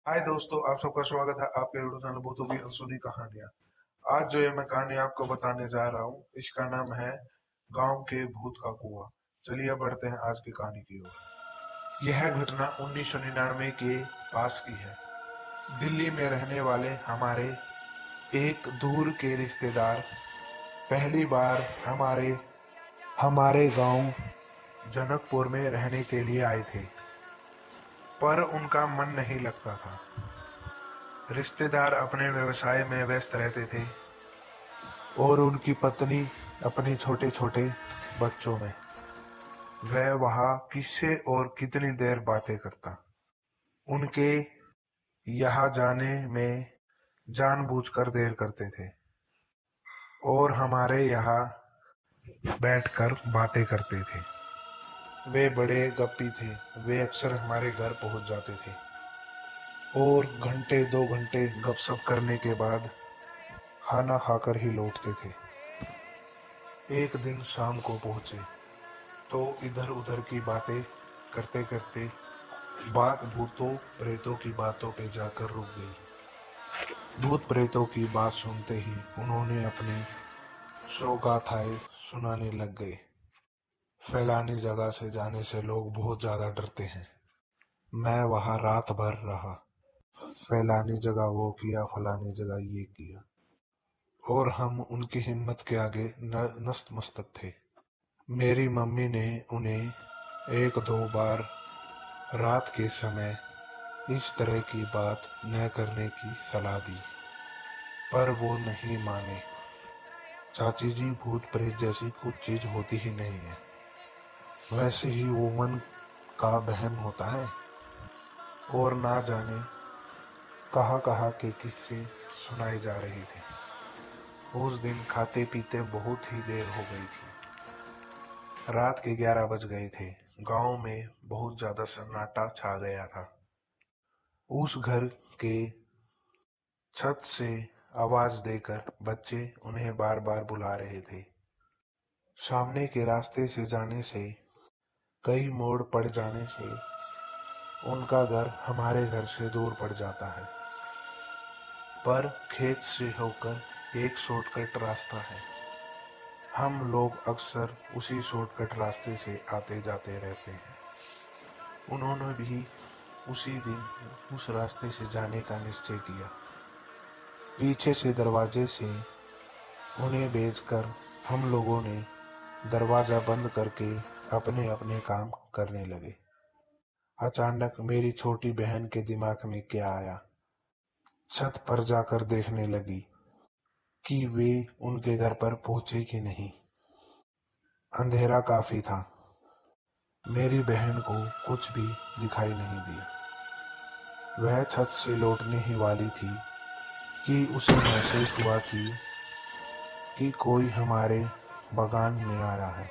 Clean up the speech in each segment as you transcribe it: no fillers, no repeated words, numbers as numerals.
हाय दोस्तों, आप सबका स्वागत है आपके यूट्यूब चैनल भूतों की अनसुनी कहानियां। आज जो ये मैं कहानी आपको बताने जा रहा हूँ, इसका नाम है गांव के भूत का कुआं। चलिए बढ़ते हैं आज की कहानी की ओर। यह घटना 1999 के पास की है। दिल्ली में रहने वाले हमारे एक दूर के रिश्तेदार पहली बार हमारे गांव जनकपुर में रहने के लिए आए थे, पर उनका मन नहीं लगता था। रिश्तेदार अपने व्यवसाय में व्यस्त रहते थे और उनकी पत्नी अपने छोटे छोटे बच्चों में। वह वहाँ किससे और कितनी देर बातें करता। उनके यहाँ जाने में जानबूझकर देर करते थे और हमारे यहाँ बैठकर बातें करते थे। वे बड़े गप्पी थे। वे अक्सर हमारे घर पहुंच जाते थे और घंटे 2 घंटे गपशप करने के बाद खाना खाकर ही लौटते थे। एक दिन शाम को पहुंचे तो इधर उधर की बातें करते करते बात भूतों प्रेतों की बातों पे जाकर रुक गई। भूत प्रेतों की बात सुनते ही उन्होंने अपने शोगाथाएं सुनाने लग गए। फैलानी जगह से जाने से लोग बहुत ज्यादा डरते हैं। मैं वहां रात भर रहा। फैलानी जगह वो किया, फलानी जगह ये किया, और हम उनकी हिम्मत के आगे नतमस्तक थे। मेरी मम्मी ने उन्हें 1-2 बार रात के समय इस तरह की बात न करने की सलाह दी, पर वो नहीं माने। चाची जी, भूत प्रेत जैसी कुछ चीज होती ही नहीं है। वैसे ही वो मन का बहम होता है। और ना जाने कहाँ के किस्से सुनाए जा रहे थे। उस दिन खाते पीते बहुत ही देर हो गई थी। रात के 11 बज गए थे। गांव में बहुत ज्यादा सन्नाटा छा गया था। उस घर के छत से आवाज देकर बच्चे उन्हें बार बार बुला रहे थे। सामने के रास्ते से जाने से, कई मोड़ पड़ जाने से उनका घर हमारे घर से दूर पड़ जाता है, पर खेत से होकर एक शॉर्टकट रास्ता है। हम लोग अक्सर उसी शॉर्टकट रास्ते से आते जाते रहते हैं। उन्होंने भी उसी दिन उस रास्ते से जाने का निश्चय किया। पीछे से दरवाजे से उन्हें भेजकर हम लोगों ने दरवाजा बंद करके अपने अपने काम करने लगे। अचानक मेरी छोटी बहन के दिमाग में क्या आया। छत पर जाकर देखने लगी कि वे उनके घर पर पहुंचे कि नहीं। अंधेरा काफी था। मेरी बहन को कुछ भी दिखाई नहीं दिया। वह छत से लौटने ही वाली थी कि उसे महसूस हुआ कि कोई हमारे बागान में आया है,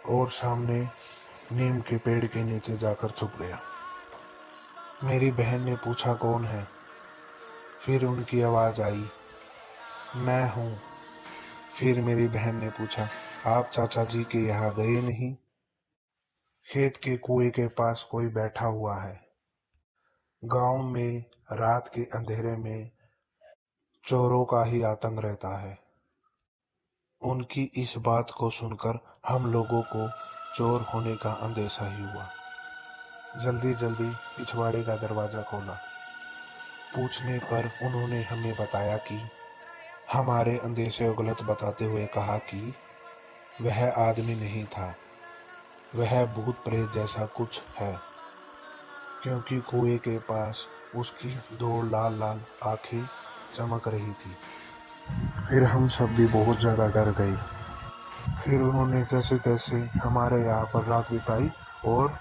और सामने नीम के पेड़ के नीचे जाकर छुप गया। मेरी बहन ने पूछा, कौन है? फिर उनकी आवाज आई, मैं हूँ। फिर मेरी बहन ने पूछा, आप चाचा जी के यहाँ गए नहीं? खेत के कुएं के पास कोई बैठा हुआ है। गांव में रात के अंधेरे में चोरों का ही आतंक रहता है। उनकी इस बात को सुनकर हम लोगों को चोर होने का अंदेशा ही हुआ। जल्दी जल्दी पिछवाड़े का दरवाजा खोला। पूछने पर उन्होंने हमें बताया कि हमारे अंदेशे को गलत बताते हुए कहा कि वह आदमी नहीं था, वह भूत प्रेत जैसा कुछ है, क्योंकि कुएं के पास उसकी 2 लाल लाल आंखें चमक रही थी। फिर हम सब भी बहुत ज्यादा डर गए। फिर उन्होंने जैसे तैसे हमारे यहाँ पर रात बिताई और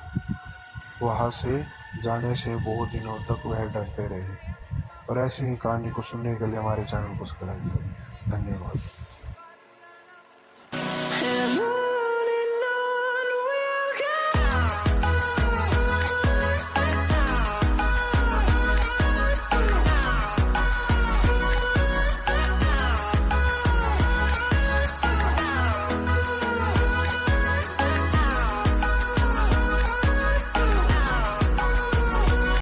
वहां से जाने से बहुत दिनों तक वह डरते रहे। और ऐसी ही कहानी को सुनने के लिए हमारे चैनल को सब्सक्राइब करें। धन्यवाद।